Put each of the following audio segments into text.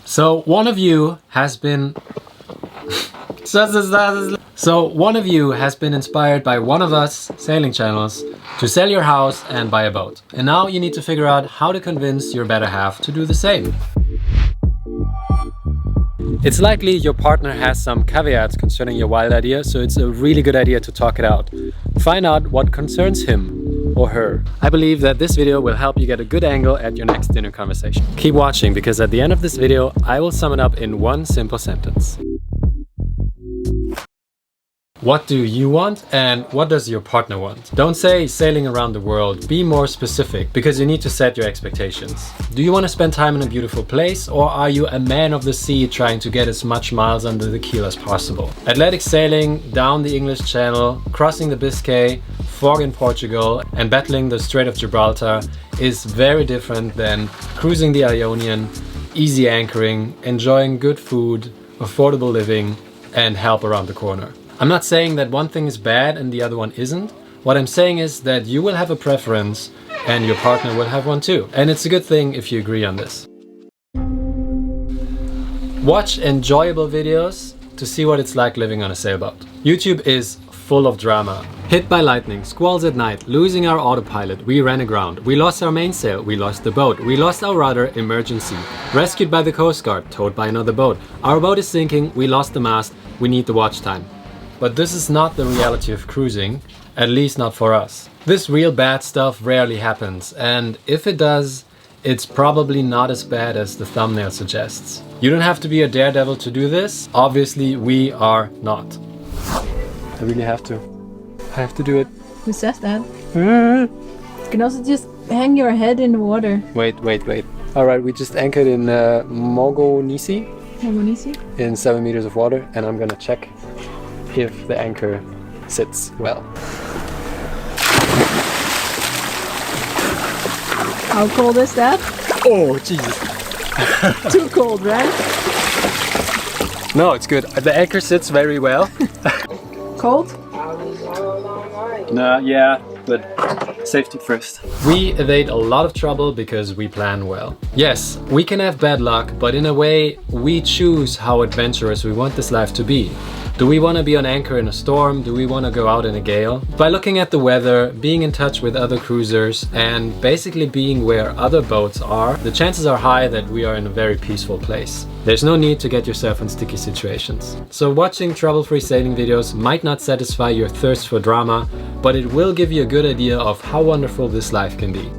So one of you has been inspired by one of us sailing channels to sell your house and buy a boat. And now you need to figure out how to convince your better half to do the same. It's likely your partner has some caveats concerning your wild idea, so it's a really good idea to talk it out. Find out what concerns him or her. I believe that this video will help you get a good angle at your next dinner conversation. Keep watching, because at the end of this video, I will sum it up in one simple sentence. What do you want and what does your partner want? Don't say sailing around the world, be more specific, because you need to set your expectations. Do you want to spend time in a beautiful place, or are you a man of the sea trying to get as much miles under the keel as possible? Atlantic sailing down the English Channel, crossing the Biscay, fog in Portugal and battling the Strait of Gibraltar is very different than cruising the Ionian, easy anchoring, enjoying good food, affordable living and help around the corner. I'm not saying that one thing is bad and the other one isn't. What I'm saying is that you will have a preference and your partner will have one too. And it's a good thing if you agree on this. Watch enjoyable videos to see what it's like living on a sailboat. YouTube is full of drama. Hit by lightning, squalls at night, losing our autopilot, we ran aground, we lost our mainsail, we lost the boat, we lost our rudder, emergency, rescued by the Coast Guard, towed by another boat, our boat is sinking, we lost the mast, we need the watch time. But this is not the reality of cruising, at least not for us. This real bad stuff rarely happens, and if it does, it's probably not as bad as the thumbnail suggests. You don't have to be a daredevil to do this. Obviously, we are not. I really have to. I have to do it. Who says that? You can also just hang your head in the water. Wait. Alright, we just anchored in Mogonisi. In 7 meters of water, and I'm gonna check if the anchor sits well. How cold is that? Oh, jeez. Too cold, right? No, it's good. The anchor sits very well. Cold? No, yeah, but safety first. We evade a lot of trouble because we plan well. Yes, we can have bad luck, but in a way, we choose how adventurous we want this life to be. Do we want to be on anchor in a storm? Do we want to go out in a gale? By looking at the weather, being in touch with other cruisers, and basically being where other boats are, the chances are high that we are in a very peaceful place. There's no need to get yourself in sticky situations. So watching trouble-free sailing videos might not satisfy your thirst for drama, but it will give you a good idea of how wonderful this life can be.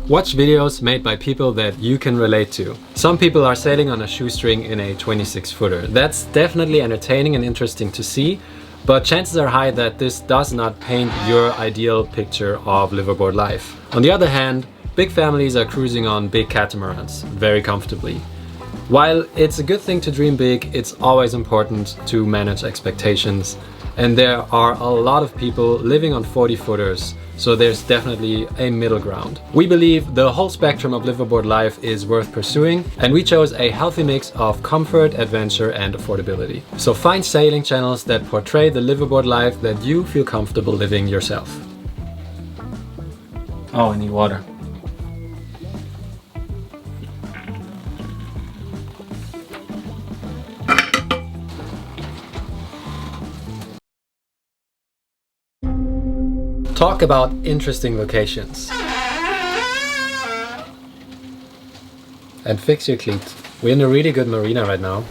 Watch videos made by people that you can relate to. Some people are sailing on a shoestring in a 26-footer. That's definitely entertaining and interesting to see, but chances are high that this does not paint your ideal picture of liveaboard life. On the other hand, big families are cruising on big catamarans very comfortably. While it's a good thing to dream big, it's always important to manage expectations. And there are a lot of people living on 40-footers, so there's definitely a middle ground. We believe the whole spectrum of liveaboard life is worth pursuing, and we chose a healthy mix of comfort, adventure and affordability. So find sailing channels that portray the liveaboard life that you feel comfortable living yourself. Oh, I need water. Talk about interesting locations. And fix your cleat. We're in a really good marina right now,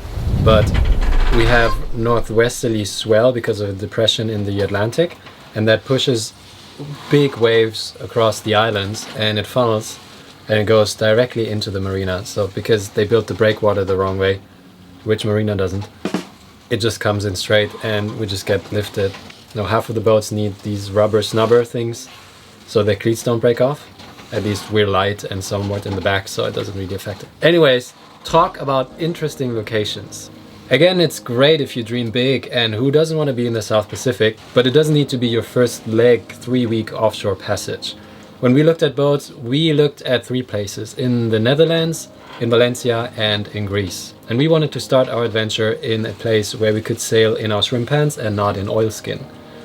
but we have northwesterly swell because of a depression in the Atlantic, and that pushes big waves across the islands, and it funnels and it goes directly into the marina. So because they built the breakwater the wrong way, which marina doesn't, it just comes in straight and we just get lifted. Now, half of the boats need these rubber snubber things so their cleats don't break off. At least we're light and somewhat in the back, so it doesn't really affect it. Anyways, talk about interesting locations. Again, it's great if you dream big, and who doesn't want to be in the South Pacific, but it doesn't need to be your first leg 3-week offshore passage. When we looked at boats, we looked at 3 places: in the Netherlands, in Valencia and in Greece. And we wanted to start our adventure in a place where we could sail in our swim pants and not in oilskin.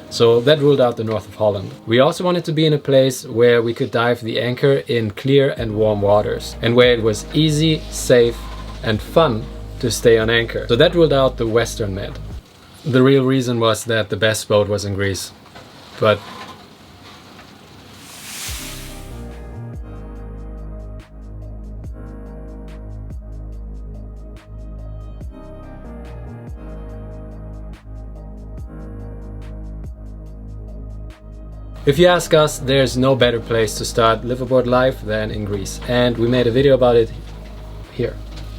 So that ruled out the north of Holland. We also wanted to be in a place where we could dive the anchor in clear and warm waters, and where it was easy, safe and fun to stay on anchor. So that ruled out the Western Med. The real reason was that the best boat was in Greece. But if you ask us, there's no better place to start liveaboard life than in Greece, and we made a video about it here.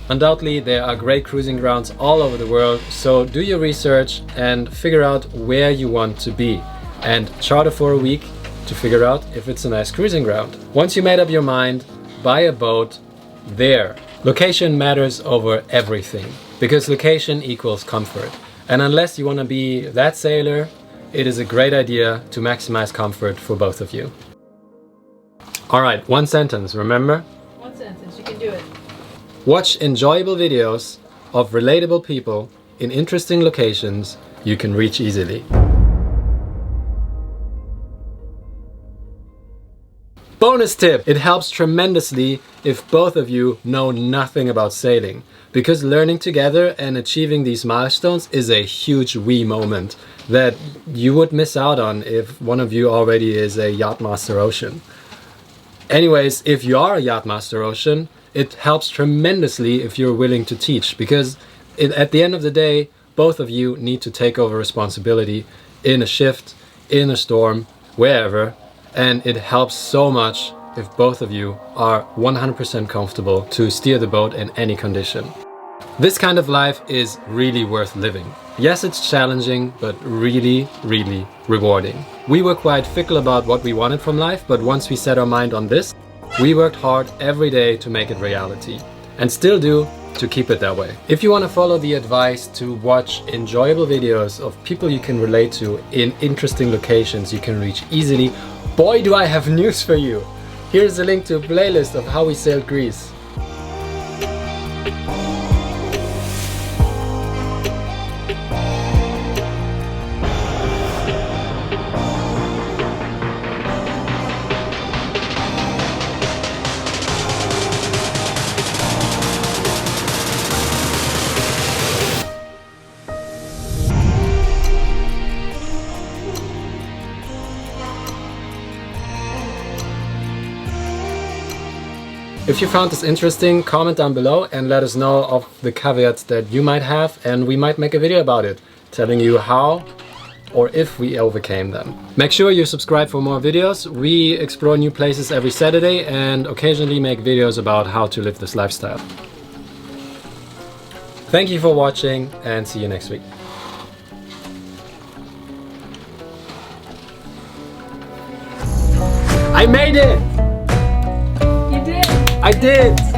Undoubtedly, there are great cruising grounds all over the world, so do your research and figure out where you want to be, and charter for a week to figure out if it's a nice cruising ground. Once you made up your mind, buy a boat there. Location matters over everything, because location equals comfort. And unless you want to be that sailor, it is a great idea to maximize comfort for both of you. Alright, one sentence, remember? One sentence, you can do it. Watch enjoyable videos of relatable people in interesting locations you can reach easily. Bonus tip! It helps tremendously if both of you know nothing about sailing, because learning together and achieving these milestones is a huge we moment that you would miss out on if one of you already is a Yachtmaster Ocean. Anyways, if you are a Yachtmaster Ocean, it helps tremendously if you're willing to teach, because at the end of the day, both of you need to take over responsibility in a shift, in a storm, wherever, and it helps so much if both of you are 100% comfortable to steer the boat in any condition. This kind of life is really worth living. Yes, it's challenging, but really, really rewarding. We were quite fickle about what we wanted from life, but once we set our mind on this, we worked hard every day to make it reality, and still do to keep it that way. If you want to follow the advice to watch enjoyable videos of people you can relate to in interesting locations you can reach easily, boy do I have news for you! Here's a link to a playlist of how we sailed Greece. If you found this interesting, comment down below and let us know of the caveats that you might have, and we might make a video about it, telling you how or if we overcame them. Make sure you subscribe for more videos. We explore new places every Saturday and occasionally make videos about how to live this lifestyle. Thank you for watching and see you next week. I made it! You did! I did!